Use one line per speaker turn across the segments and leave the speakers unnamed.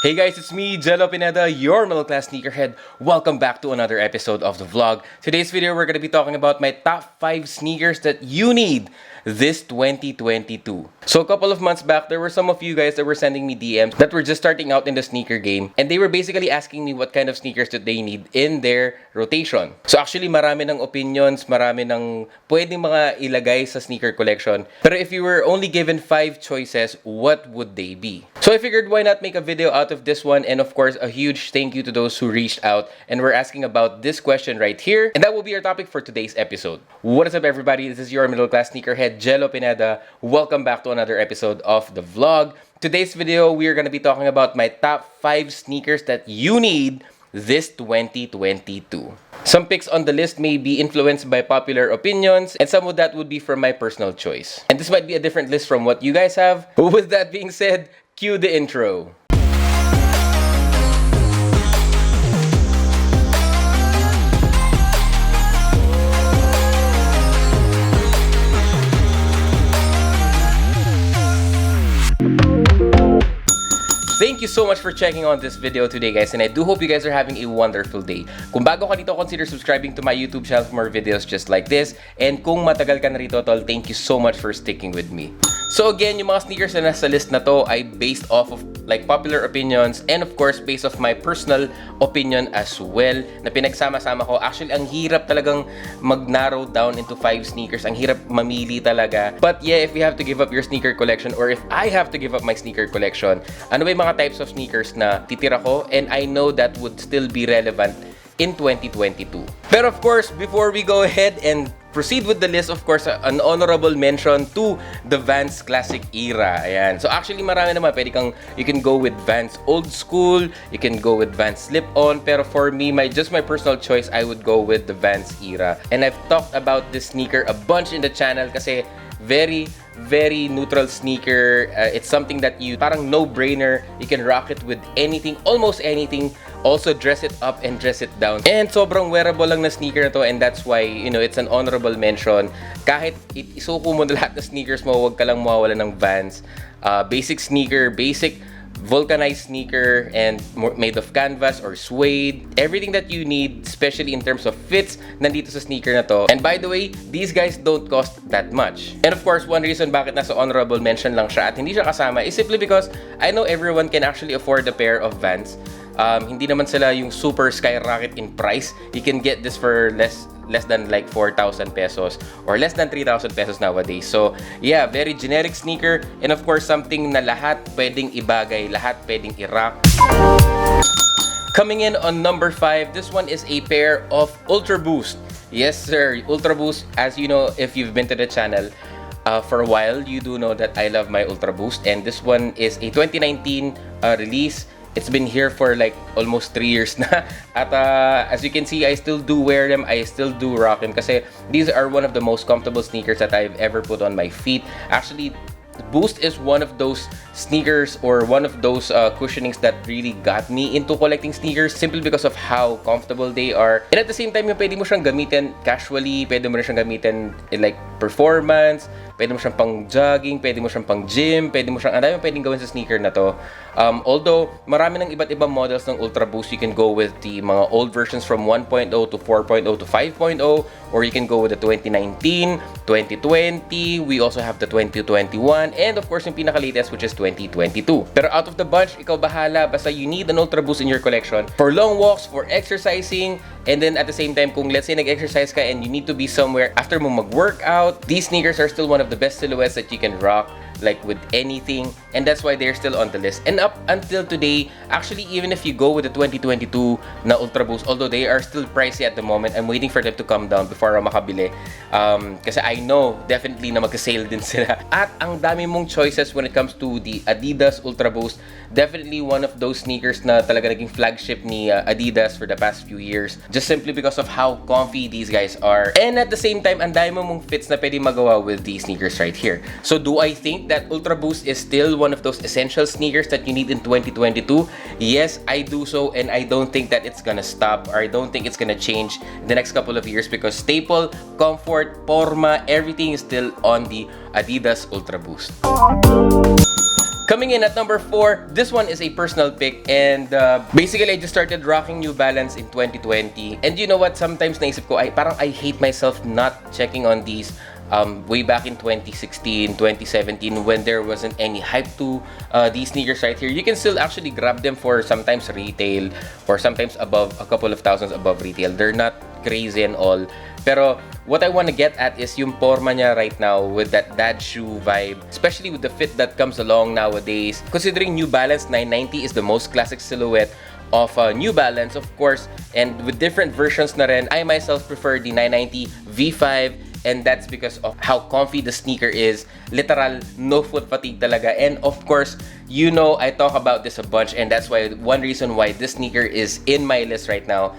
Hey guys, it's me, Jello Pineda, your middle class sneakerhead. Welcome back to another episode of the vlog. Today's video, we're going to be talking about my top 5 sneakers that you need this 2022. So a couple of months back, there were some of you guys that were sending me DMs that were just starting out in the sneaker game. And they were basically asking me what kind of sneakers that they need in their rotation. So actually, marami ng opinions, marami ng pwedeng mga ilagay sa sneaker collection. Pero if you were only given 5 choices, what would they be? So I figured why not make a video out of this one, and of course a huge thank you to those who reached out and were asking about this question right here, and that will be our topic for today's episode. What is up everybody, this is your middle class sneakerhead Jello Pineda. Welcome back to another episode of the vlog. Today's video we are going to be talking about my top 5 sneakers that you need this 2022. Some picks on the list may be influenced by popular opinions, and some of that would be from my personal choice. And this might be a different list from what you guys have. With that being said, cue the intro. Thank you so much for checking on this video today guys, and I do hope you guys are having a wonderful day. Kung bago ka dito, consider subscribing to my YouTube channel for more videos just like this. And kung matagal ka na rito tol, thank you so much for sticking with me. So again, yung mga sneakers na nasa list na to ay based off of like popular opinions and of course based off my personal opinion as well na pinagsama-sama ko. Actually, ang hirap talagang mag-narrow down into 5 sneakers. Ang hirap mamili talaga. But yeah, if you have to give up your sneaker collection or if I have to give up my sneaker collection, ano ba yung mga types of sneakers na titira ko? And I know that would still be relevant in 2022. But of course, before we go ahead and proceed with the list, of course, an honorable mention to the Vans Classic era. Ayan. So actually, marami naman. You can go with Vans Old School, you can go with Vans Slip-On, pero for me, just my personal choice, I would go with the Vans era. And I've talked about this sneaker a bunch in the channel kasi very neutral sneaker. It's something that you parang no-brainer. You can rock it with anything, almost anything. Also dress it up and dress it down. And sobrang wearable lang na sneaker na to, and that's why, you know, it's an honorable mention. Kahit isuko mo na lahat ng sneakers mo, wag ka lang mawawala ng Vans. Basic sneaker, basic vulcanized sneaker, and made of canvas or suede. Everything that you need, especially in terms of fits, nandito sa sneaker na to. And by the way, these guys don't cost that much. And of course, one reason bakit nasa honorable mention lang siya at hindi siya kasama is simply because I know everyone can actually afford a pair of Vans. Hindi naman sila yung super skyrocket in price. You can get this for less than like 4,000 pesos or less than 3,000 pesos nowadays. So yeah, very generic sneaker, and of course something na lahat pwedeng ibagay, lahat pwedeng i-rock. Coming in on number 5, this one is a pair of Ultra Boost. Yes sir, Ultra Boost. As you know, if you've been to the channel for a while, you do know that I love my Ultra Boost, and this one is a 2019 release. It's been here for like almost 3 years na. At as you can see, I still do wear them. I still do rock them kasi these are one of the most comfortable sneakers that I've ever put on my feet. Actually, Boost is one of those sneakers or one of those cushionings that really got me into collecting sneakers simply because of how comfortable they are. And at the same time, yung pwede mo siyang gamitin casually, pwede mo rin siyang gamitin in like performance, pwede mo siyang pang jogging, pwede mo siyang pang gym, pwede mo siyang, ang dami pwedeng gawin sa sneaker na to. Although, marami ng iba't ibang models ng Ultra Boost. You can go with the mga old versions from 1.0 to 4.0 to 5.0, or you can go with the 2019, 2020, we also have the 2021, and of course, yung pinaka-latest which is 2022. Pero out of the bunch, ikaw bahala. Basta you need an Ultra Boost in your collection for long walks, for exercising, and then at the same time, kung let's say nag-exercise ka and you need to be somewhere after mo mag-workout, these sneakers are still one of the best silhouettes that you can rock like with anything, and that's why they're still on the list. And up until today, actually, even if you go with the 2022 na Ultra Boost, although they are still pricey at the moment, I'm waiting for them to come down before ako makabili. Kasi I know definitely na magka-sale din sila. At ang dami mong choices when it comes to the Adidas Ultra Boost. Definitely one of those sneakers na talaga naging flagship ni Adidas for the past few years, just simply because of how comfy these guys are. And at the same time, ang dami mong fits na pwede magawa with these sneakers right here. So do I think that Ultra Boost is still one of those essential sneakers that you need in 2022? Yes, I do so, and I don't think that it's gonna stop, or I don't think it's gonna change in the next couple of years, because staple, comfort, forma, everything is still on the Adidas Ultra Boost. Coming in at number 4, this one is a personal pick, and basically I just started rocking New Balance in 2020. And you know what, sometimes naisip ko, parang I hate myself not checking on these way back in 2016, 2017, when there wasn't any hype to these sneakers right here. You can still actually grab them for sometimes retail or sometimes above a couple of thousands above retail. They're not crazy and all. Pero what I want to get at is yung forma niya right now with that dad shoe vibe, especially with the fit that comes along nowadays. Considering New Balance 990 is the most classic silhouette of New Balance, of course, and with different versions na rin, I myself prefer the 990 V5, and that's because of how comfy the sneaker is. Literal, no foot fatigue talaga. And of course, you know I talk about this a bunch, and that's why one reason why this sneaker is in my list right now.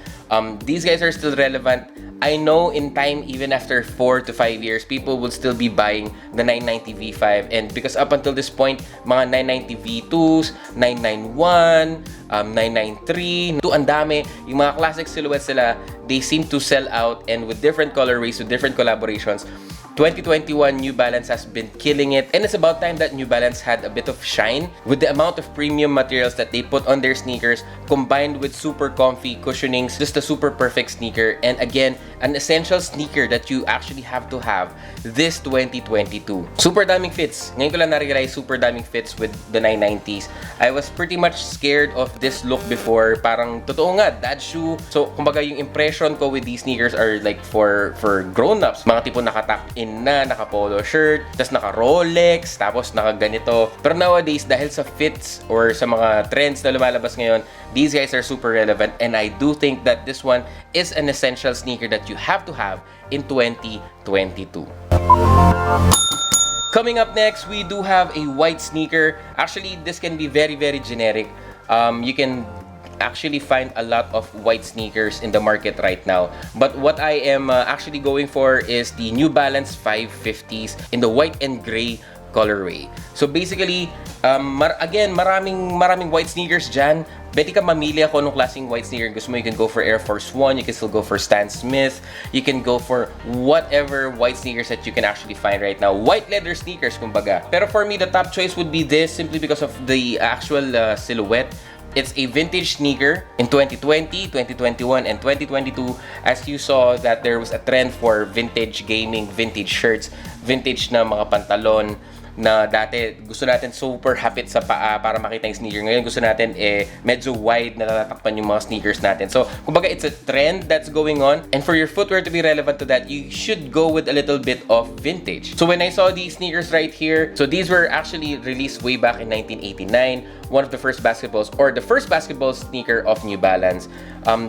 These guys are still relevant. I know in time, even after 4 to 5 years, people will still be buying the 990 V5. And because up until this point, mga 990 V2s, 991, 993, ang dami, yung mga classic silhouettes sila, they seem to sell out, and with different colorways, with different collaborations. 2021 New Balance has been killing it, and it's about time that New Balance had a bit of shine with the amount of premium materials that they put on their sneakers, combined with super comfy cushionings. Just a super perfect sneaker, and again, an essential sneaker that you actually have to have this 2022. Super daming fits. Ngayon ko lang na-realize super daming fits with the 990s. I was pretty much scared of this look before. Parang totoo nga, dad shoe. So kumbaga yung impression ko with these sneakers are like for grown-ups. Mga tipo naka-tuck in na, naka-polo shirt, tas naka-Rolex, tapos naka-ganito. Pero nowadays, dahil sa fits or sa mga trends na lumalabas ngayon, these guys are super relevant, and I do think that this one is an essential sneaker that you have to have in 2022. Coming up next, we do have a white sneaker. Actually, this can be very, very generic. You can actually find a lot of white sneakers in the market right now, but what I am actually going for is the New Balance 550s in the white and gray colorway. So basically, again, maraming white sneakers dyan. Pwede ka mamili ako nung klaseng white sneaker gusto mo. You can go for Air Force 1, you can still go for Stan Smith, you can go for whatever white sneakers that you can actually find right now. White leather sneakers, kumbaga. Pero for me, the top choice would be this simply because of the actual silhouette. It's a vintage sneaker in 2020, 2021, and 2022. As you saw that there was a trend for vintage gaming, vintage shirts, vintage na mga pantalon na dati gusto natin super hapit sa paa para makita yung sneaker. Ngayon gusto natin medyo wide na natatakpan yung mga sneakers natin. So, kumbaga it's a trend that's going on, and for your footwear to be relevant to that, you should go with a little bit of vintage. So when I saw these sneakers right here, so these were actually released way back in 1989. One of the first basketballs, or the first basketball sneaker of New Balance.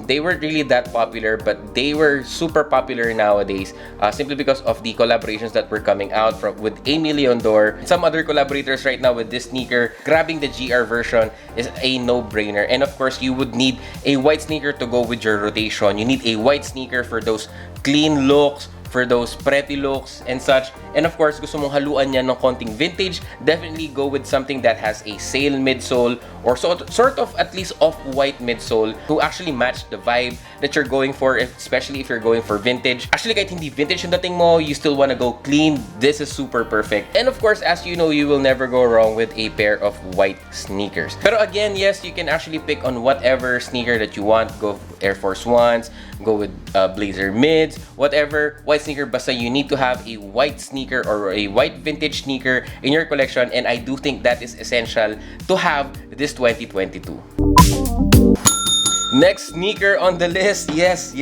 They weren't really that popular, but they were super popular nowadays simply because of the collaborations that were coming out with Aimee Leon Dore and some other collaborators right now with this sneaker. Grabbing the GR version is a no-brainer, and of course you would need a white sneaker to go with your rotation. You need a white sneaker for those clean looks, for those preppy looks and such. And of course, gusto mong haluan yan ng konting vintage, definitely go with something that has a sail midsole or sort of at least off-white midsole to actually match the vibe that you're going for, especially if you're going for vintage. Actually, kahit hindi vintage yung dating mo, you still wanna go clean, this is super perfect. And of course, as you know, you will never go wrong with a pair of white sneakers. Pero again, yes, you can actually pick on whatever sneaker that you want. Go Air Force 1s, go with Blazer mids, whatever white sneaker, basta you need to have a white sneaker or a white vintage sneaker in your collection, and I do think that is essential to have this 2022. Next sneaker on the list, yes.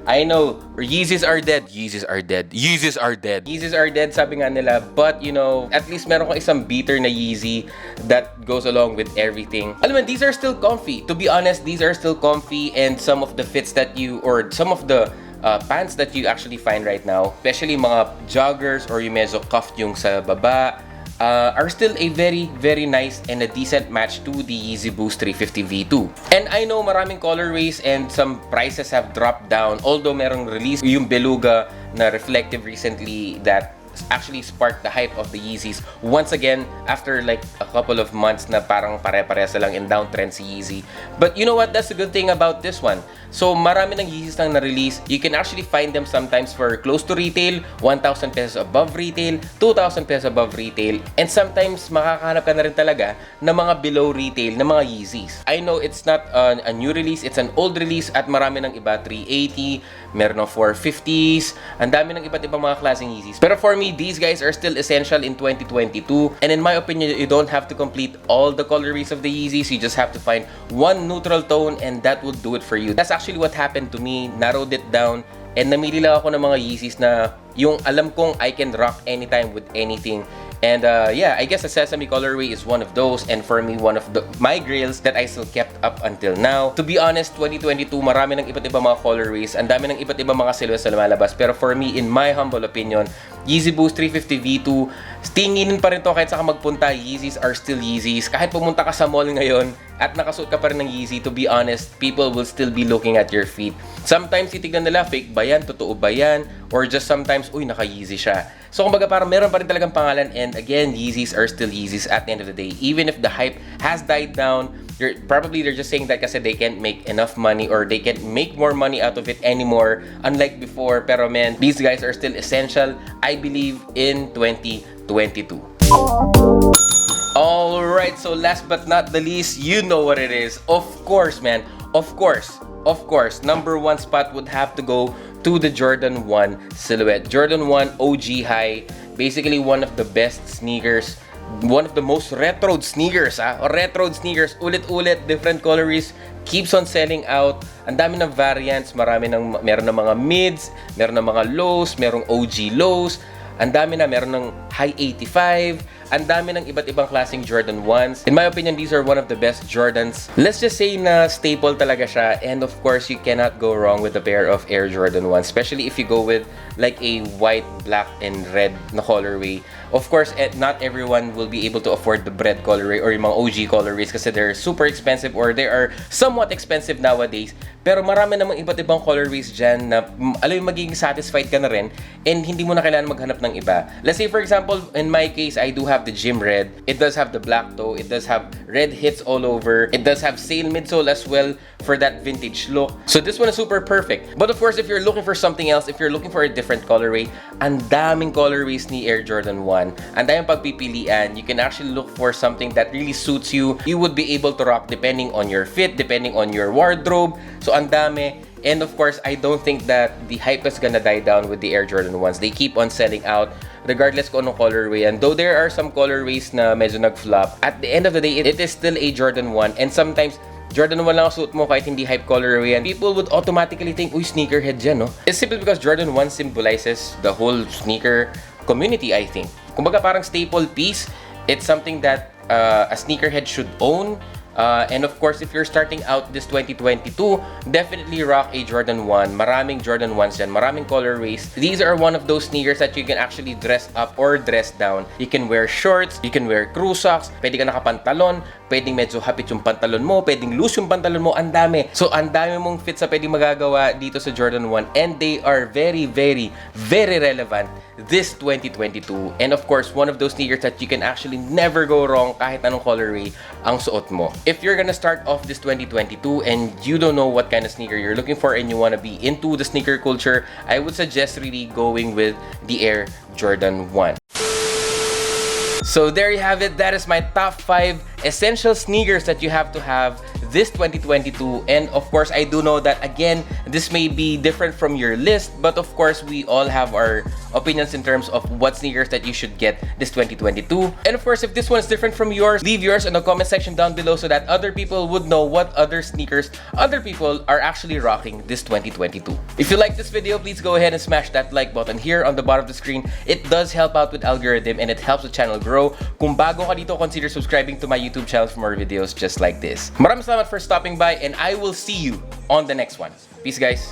I know, Yeezys are dead. Yeezys are dead. Yeezys are dead. Yeezys are dead, sabi nga nila. But, you know, at least meron kang isang beater na Yeezy that goes along with everything. Alam mo, these are still comfy. To be honest, these are still comfy, and some of the fits that you, or some of the pants that you actually find right now, especially mga joggers or yung medyo cuffed yung sa baba, are still a very, very nice and a decent match to the Yeezy Boost 350 V2. And I know maraming colorways and some prices have dropped down, although merong release yung Beluga na reflective recently that actually sparked the hype of the Yeezys once again after like a couple of months na parang pare-parehas lang in downtrend si Yeezy. But you know what? That's the good thing about this one. So marami ng Yeezys nang na-release. You can actually find them sometimes for close to retail, 1,000 pesos above retail, 2,000 pesos above retail, and sometimes makakahanap ka na rin talaga ng mga below retail na mga Yeezys. I know it's not a new release, it's an old release at marami ng iba, 380, meron ng 450s, ang dami ng iba't ibang mga klaseng Yeezys. Pero for me, these guys are still essential in 2022, and in my opinion, you don't have to complete all the colorways of the Yeezys. You just have to find one neutral tone and that would do it for you. That's actually what happened to me. Narrowed it down and namili lang ako ng mga Yeezys na yung alam kong I can rock anytime with anything. And yeah, I guess the Sesame colorway is one of those, and for me, one of my grails that I still kept up until now. To be honest, 2022, marami ng iba't ibang mga colorways, ang dami ng iba't ibang mga silhouettes na lumalabas. Pero for me, in my humble opinion, Yeezy Boost 350 V2, tinginin pa rin to kahit saan ka magpunta. Yeezys are still Yeezys. Kahit pumunta ka sa mall ngayon at nakasuot ka pa rin ng Yeezy, to be honest, people will still be looking at your feet. Sometimes titignan nila, fake ba yan? Totoo ba yan? Or just sometimes, uy, naka-Yeezy siya. So kumbaga parang meron pa rin talagang pangalan, and again, Yeezys are still Yeezys at the end of the day. Even if the hype has died down, they're just saying that kasi they can't make enough money or they can't make more money out of it anymore, unlike before. Pero man, these guys are still essential, I believe, in 2022. Alright, so last but not the least, you know what it is. Of course, man. Of course, number one spot would have to go to the Jordan 1 silhouette. Jordan 1 OG High, basically one of the best sneakers, one of the most retroed sneakers, retroed sneakers, ulit-ulit, different colorways, keeps on selling out. Ang dami ng variants, meron ng mga mids, meron ng mga lows, merong OG lows, ang dami na, meron ng high 85, ang dami ng iba't ibang klaseng Jordan 1s. In my opinion, these are one of the best Jordans. Let's just say na staple talaga siya, and of course, you cannot go wrong with a pair of Air Jordan 1, especially if you go with like a white, black, and red na colorway. Of course, not everyone will be able to afford the bread colorway or yung mga OG colorways kasi they're super expensive or they are somewhat expensive nowadays. Pero marami namang iba't ibang colorways dyan na alam mo, magiging satisfied ka na rin and hindi mo na kailangan maghanap ng iba. Let's say for example, in my case, I do have the Gym Red. It does have the black toe. It does have red hits all over. It does have sail midsole as well for that vintage look. So this one is super perfect. But of course, if you're looking for something else, if you're looking for a different colorway, ang daming colorways ni Air Jordan 1. Ang daming pagpipilian. You can actually look for something that really suits you. You would be able to rock depending on your fit, depending on your wardrobe. So ang dami. And of course, I don't think that the hype is gonna die down with the Air Jordan 1s. They keep on selling out regardless kung anong colorway. And though there are some colorways na medyo nag-flop, at the end of the day, it is still a Jordan 1. And sometimes, Jordan 1 lang ang suit mo kahit hindi hype colorway. And people would automatically think, uy, sneakerhead dyan, no? It's simply because Jordan 1 symbolizes the whole sneaker community, I think. Kumbaga parang staple piece. It's something that a sneakerhead should own. And of course, if you're starting out this 2022, definitely rock a Jordan 1. Maraming Jordan 1s dyan, maraming colorways. These are one of those sneakers that you can actually dress up or dress down. You can wear shorts, you can wear crew socks, pwede ka nakapantalon, pwedeng medyo hapit yung pantalon mo, pwedeng loose yung pantalon mo, ang dami. So, ang dami mong fits na pwedeng magagawa dito sa Jordan 1, and they are very, very, very relevant this 2022. And of course, one of those sneakers that you can actually never go wrong kahit anong colorway ang suot mo. If you're gonna start off this 2022 and you don't know what kind of sneaker you're looking for and you wanna be into the sneaker culture, I would suggest really going with the Air Jordan 1. So there you have it. That is my top 5 essential sneakers that you have to have this 2022. And of course, I do know that again, this may be different from your list, but of course, we all have our opinions in terms of what sneakers that you should get this 2022. And of course, if this one is different from yours, leave yours in the comment section down below so that other people would know what other sneakers other people are actually rocking this 2022. If you like this video, please go ahead and smash that like button here on the bottom of the screen. It does help out with algorithm and it helps the channel grow. Kung bago ka dito, consider subscribing to my YouTube channel for more videos just like this. Maraming salamat for stopping by, and I will see you on the next one. Peace, guys.